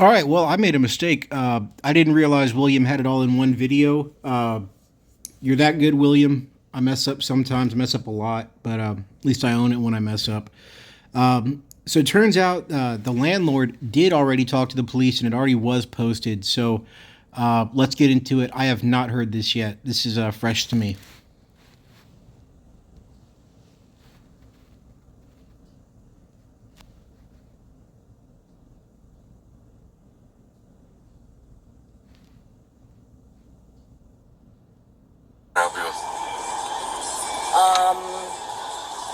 All right. Well, I made a mistake. I didn't realize William had it all in one video. You're that good, William. I mess up sometimes. I mess up a lot, but at least I own it when I mess up. So it turns out the landlord did already talk to the police, and it already was posted. So let's get into it. I have not heard this yet. This is fresh to me. Help you with?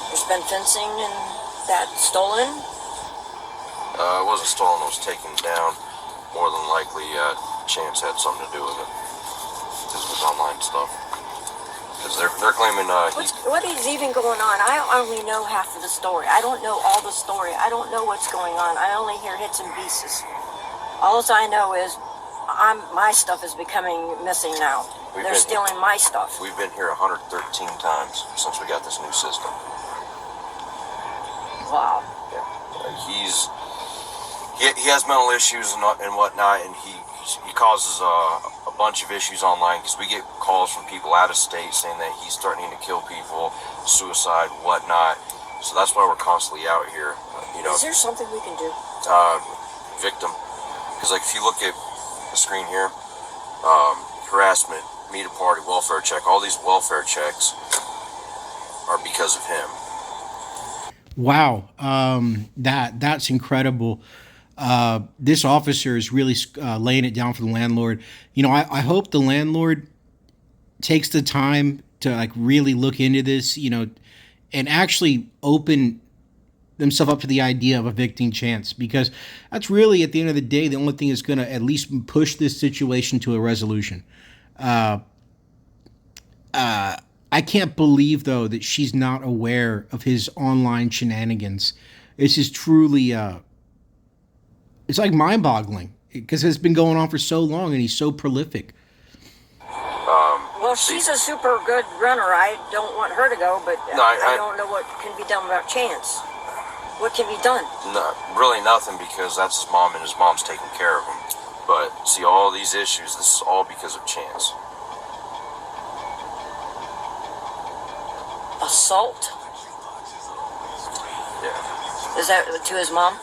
There's been fencing and that stolen. It wasn't stolen, it was taken down. More than likely, Chance had something to do with it. This was online stuff. Because they're claiming, What is even going on? I only know half of the story. I don't know all the story. I don't know what's going on. I only hear hits and pieces. All I know is my stuff is becoming missing now. They're stealing my stuff. We've been here 113 times since we got this new system. Wow. Yeah. He has mental issues and whatnot, and he causes a bunch of issues online because we get calls from people out of state saying that he's threatening to kill people, suicide, whatnot. So that's why we're constantly out here. Is there something we can do? Victim. Because like if you look at the screen here, harassment, meet a party, welfare check, all these welfare checks are because of him. Wow, that's incredible. This officer is really laying it down for the landlord. I hope the landlord takes the time to like really look into this, and actually open themselves up to the idea of evicting Chance, because that's really, at the end of the day, the only thing that's going to at least push this situation to a resolution. I can't believe, though, that she's not aware of his online shenanigans. This is truly, it's like mind-boggling, because it's been going on for so long, and he's so prolific. Well, she's a super good runner. I don't want her to go, but No, I don't know what can be done about Chance. What can be done? No, really nothing, because that's his mom, and his mom's taking care of him. But see, all these issues, this is all because of Chance. Assault? Yeah. Is that to his mom?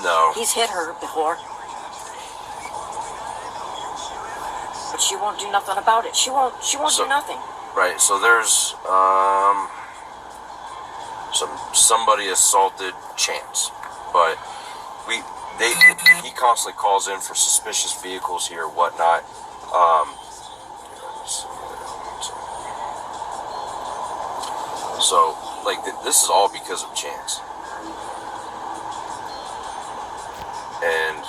No. He's hit her before. But she won't do nothing about it. She won't do nothing. Right, so there's somebody assaulted Chance, but he constantly calls in for suspicious vehicles here, whatnot. So like this is all because of Chance, and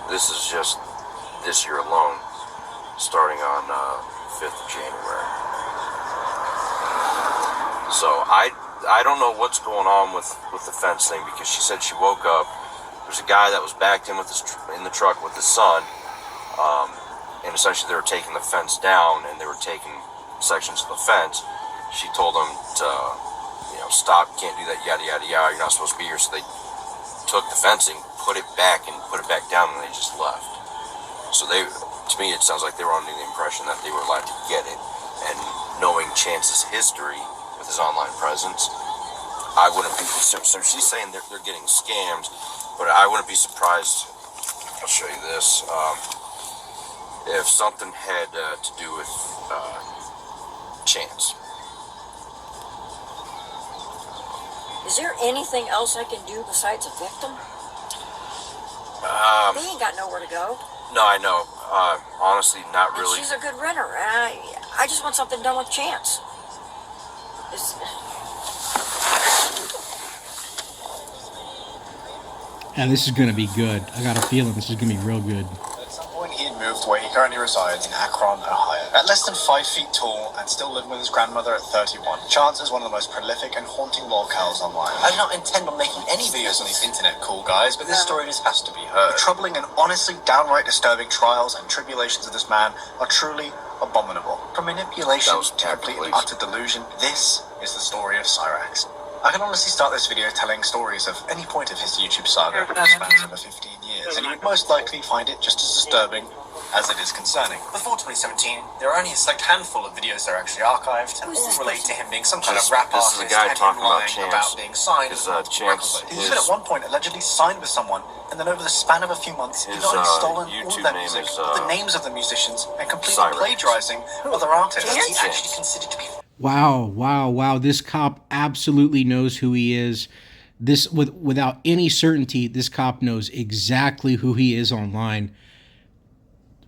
this is just this year alone, starting on 5th of January. So I don't know what's going on with the fence thing, because she said she woke up. There's a guy that was backed in with in the truck with his son, and essentially they were taking the fence down, and they were taking sections of the fence. She told them to, stop, can't do that, yada yada yada. You're not supposed to be here. So they took the fencing, put it back down, and they just left. So to me, it sounds like they were under the impression that they were allowed to get it, and knowing Chance's history with his online presence, I wouldn't be. So she's saying they're getting scammed, but I wouldn't be surprised. I'll show you this. If something had to do with Chance. Is there anything else I can do besides a victim? They ain't got nowhere to go. No, I know. Honestly, not really. She's a good runner. I just want something done with Chance. And this is going to be good. I got a feeling this is going to be real good. At some point, he had moved to where he currently resides in Akron, Ohio. At less than 5 feet tall and still living with his grandmother at 31, Chance is one of the most prolific and haunting lolcows online. I do not intend on making any videos on the internet, cool guys, but this story just has to be heard. The troubling and honestly downright disturbing trials and tribulations of this man are truly abominable. From manipulation to complete and utter delusion, this is the story of Cyraxx. I can honestly start this video telling stories of any point of his YouTube saga that spans over 15 years, and you would most likely find it just as disturbing as it is concerning. Before 2017, there were only a select handful of videos that are actually archived, and all relate to him being some kind of rap artist This is the guy and talking him about lying Chance. about being signed with Because Chance He even at one point allegedly signed with someone, and then over the span of a few months, he'd not only stolen all YouTube of their name music, is, but the names of the musicians, and completely Cyrax. plagiarizing other artists. Chance? He's actually considered to be Wow. This cop absolutely knows who he is. This without any certainty, this cop knows exactly who he is online.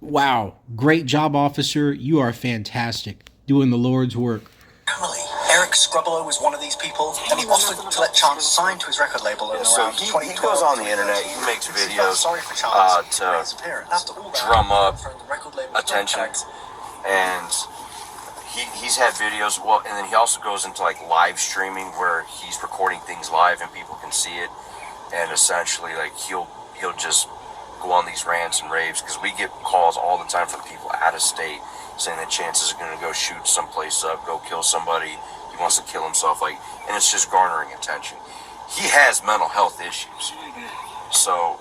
Wow. Great job, officer. You are fantastic. Doing the Lord's work. family. Eric Scrubolo was one of these people, and he offered to let Chance sign to his record label in so around he 2012. goes on the internet, he makes He felt videos sorry for Chance to for his appearance. After all that, drum up from the record label's attention. contract, And he's had videos, well, and then he also goes into like live streaming where he's recording things live and people can see it. And essentially, like he'll just go on these rants and raves, because we get calls all the time from people out of state saying that Chance is going to go shoot someplace up, go kill somebody. He wants to kill himself, like, and it's just garnering attention. He has mental health issues, so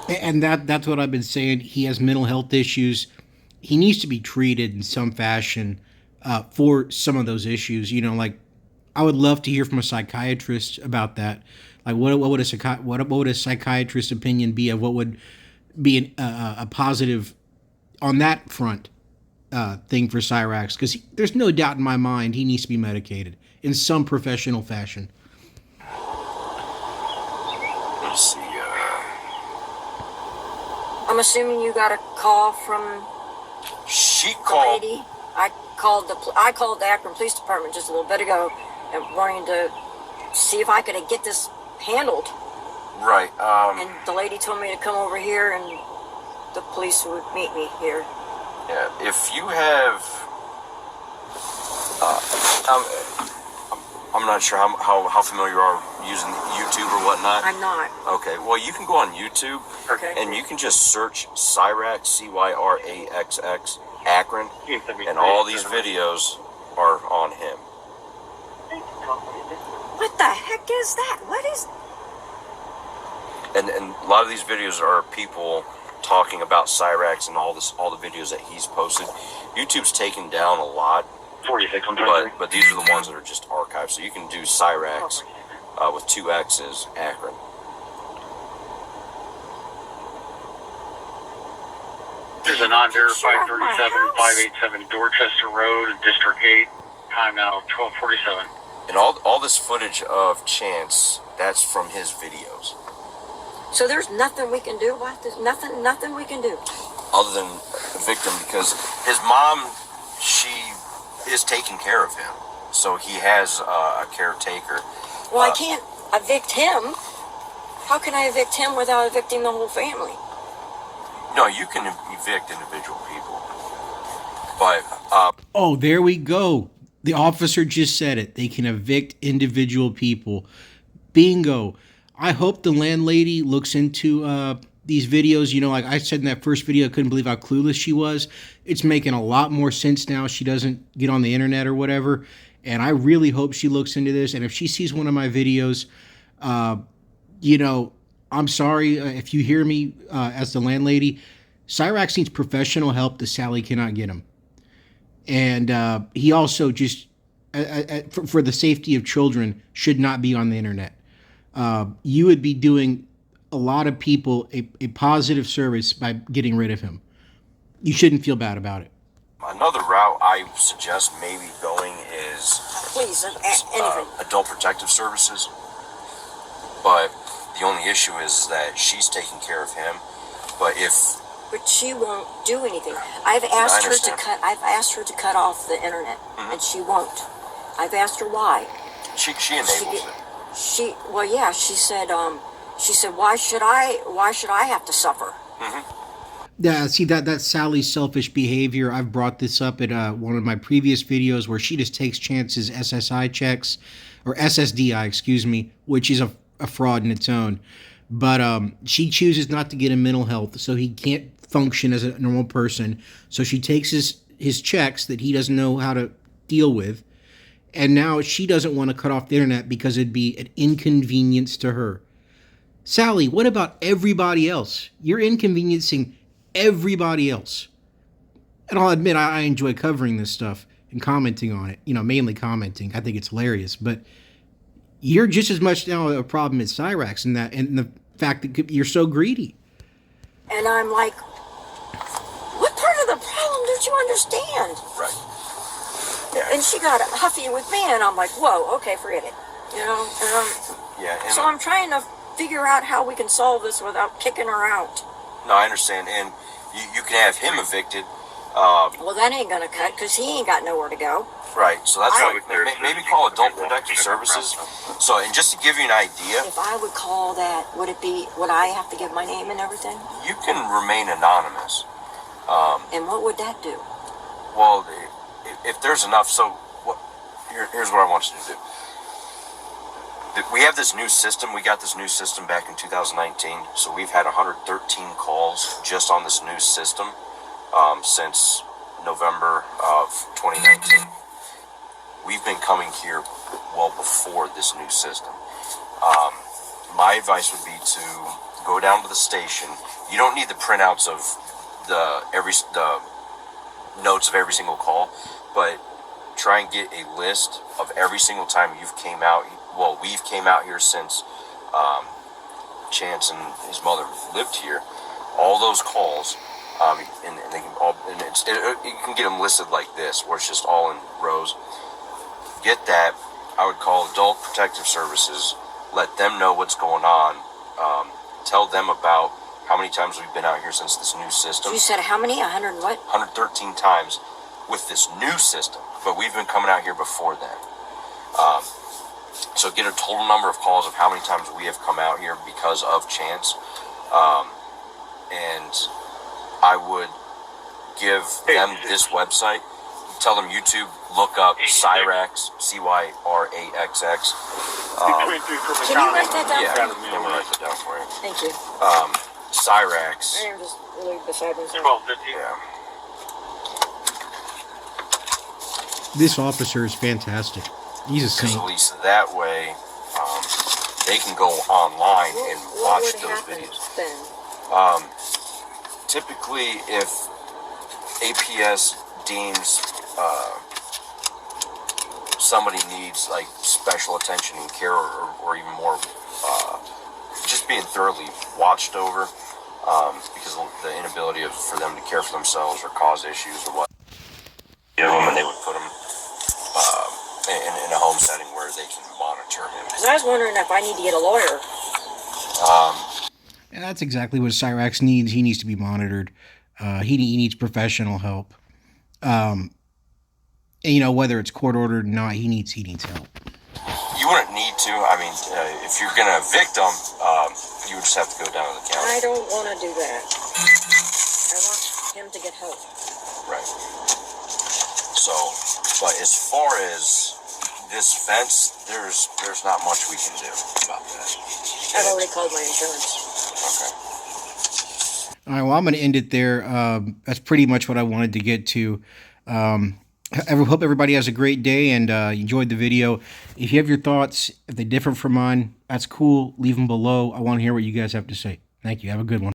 And that's what I've been saying. He has mental health issues. He needs to be treated in some fashion for some of those issues. You know, like I would love to hear from a psychiatrist about that. Like, what would a psychiatrist's opinion be of what would be a positive on that front thing for Cyrax? Because there's no doubt in my mind he needs to be medicated in some professional fashion. let's see. I'm assuming you got a call from She the called. lady. I called the Akron Police Department just a little bit ago, and wanting to see if I could get this handled. Right. And the lady told me to come over here, and the police would meet me here. Yeah. If you have, I'm not sure how familiar you are using YouTube or whatnot. I'm not. Okay. Well, you can go on YouTube. Okay. And you can just search Cyrax, Cyraxx, Akron, and all these videos are on him. What the heck is that? What is? And a lot of these videos are people talking about Cyrax and all the videos that he's posted. YouTube's taken down a lot, 46 on but these are the ones that are just archived. So you can do Cyrax with 2 X's, Akron. There's a non-verified 37587 Dorchester Road, District 8, time now 12:47. And all this footage of Chance, that's from his videos. So there's nothing we can do about this. Nothing we can do. Other than evict him, because his mom, she is taking care of him. So he has a caretaker. Well, I can't evict him. How can I evict him without evicting the whole family? No, you can evict individual people. But, Oh, there we go. The officer just said it. They can evict individual people. Bingo. I hope the landlady looks into these videos. You know, like I said in that first video, I couldn't believe how clueless she was. It's making a lot more sense now. She doesn't get on the internet or whatever. And I really hope she looks into this. And if she sees one of my videos, you know, I'm sorry if you hear me as the landlady. Cyrax needs professional help that Sally cannot get him. And he also just, for the safety of children, should not be on the internet. You would be doing a lot of people a positive service by getting rid of him. You shouldn't feel bad about it. another route I suggest maybe going is Please, anything. adult protective services. But the only issue is that she's taking care of him. But But she won't do anything. I've asked her to understand. cut. I've asked her to cut off the internet, and she won't. I've asked her why. she enables it. She said. She said, why should I have to suffer? Yeah, see that's Sally's selfish behavior. I've brought this up at one of my previous videos where she just takes chances SSI checks, or SSDI, excuse me, which is a fraud in its own. But she chooses not to get him mental health, so he can't function as a normal person. So she takes his checks that he doesn't know how to deal with, And now she doesn't want to cut off the internet because it'd be an inconvenience to her. Sally, what about everybody else? You're inconveniencing everybody else. And I'll admit, I enjoy covering this stuff and commenting on it. Mainly commenting. I think it's hilarious. But you're just as much now a problem as Cyraxx in that, and the fact that you're so greedy. And I'm like, what part of the problem don't you understand? Right. And she got huffy with me, and I'm like, whoa, okay, forget it. And So I'm trying to figure out how we can solve this without kicking her out. no, I understand. And you can have him evicted. Well, that ain't gonna cut, because he ain't got nowhere to go. Right. So that's why maybe call Adult Protective Services. So, and just to give you an idea, If I would call that, would I have to give my name and everything? you can remain anonymous. And what would that do? Well, if there's enough, here's what I want you to do. We have this new system. We got this new system back in 2019. So we've had 113 calls just on this new system since November of 2019. We've been coming here well before this new system. My advice would be to go down to the station. You don't need the printouts of the notes of every single call, but try and get a list of every single time you've came out. Well, we've came out here since Chance and his mother lived here. All those calls, and they can all, and you can get them listed like this, where it's just all in rows. Get that. I would call Adult Protective Services, let them know what's going on, tell them about how many times we've been out here since this new system. You said how many? 100 and what? 113 times with this new system, but we've been coming out here before then. So get a total number of calls of how many times we have come out here because of Chance. And I would give them this website. Tell them YouTube, look up Cyraxx, Cyraxx. Can you write that down? Yeah, let me write that down for you. Thank you. Cyraxx. I am just really beside myself. 1250. Yeah. This officer is fantastic. He's a Because saint. at least that way, they can go online and What watch would those happen videos. then? Typically, if APS deems somebody needs like special attention and care, or even more, just being thoroughly watched over, because of the inability for them to care for themselves or cause issues or what, give them, and they would put them in a home setting where they can monitor him. Because I was wondering if I need to get a lawyer. And that's exactly what Cyraxx needs. He needs to be monitored. He needs professional help. And whether it's court ordered or not, he needs help. You wouldn't need to. I mean, if you're going to evict them, you would just have to go down to the county. I don't want to do that. I want him to get help. Right. So, but as far as this fence, there's not much we can do about that. I've already called my insurance. Okay. All right, well, I'm going to end it there. That's pretty much what I wanted to get to. I hope everybody has a great day and enjoyed the video. If you have your thoughts, if they're different from mine, that's cool. Leave them below. I want to hear what you guys have to say. Thank you. Have a good one.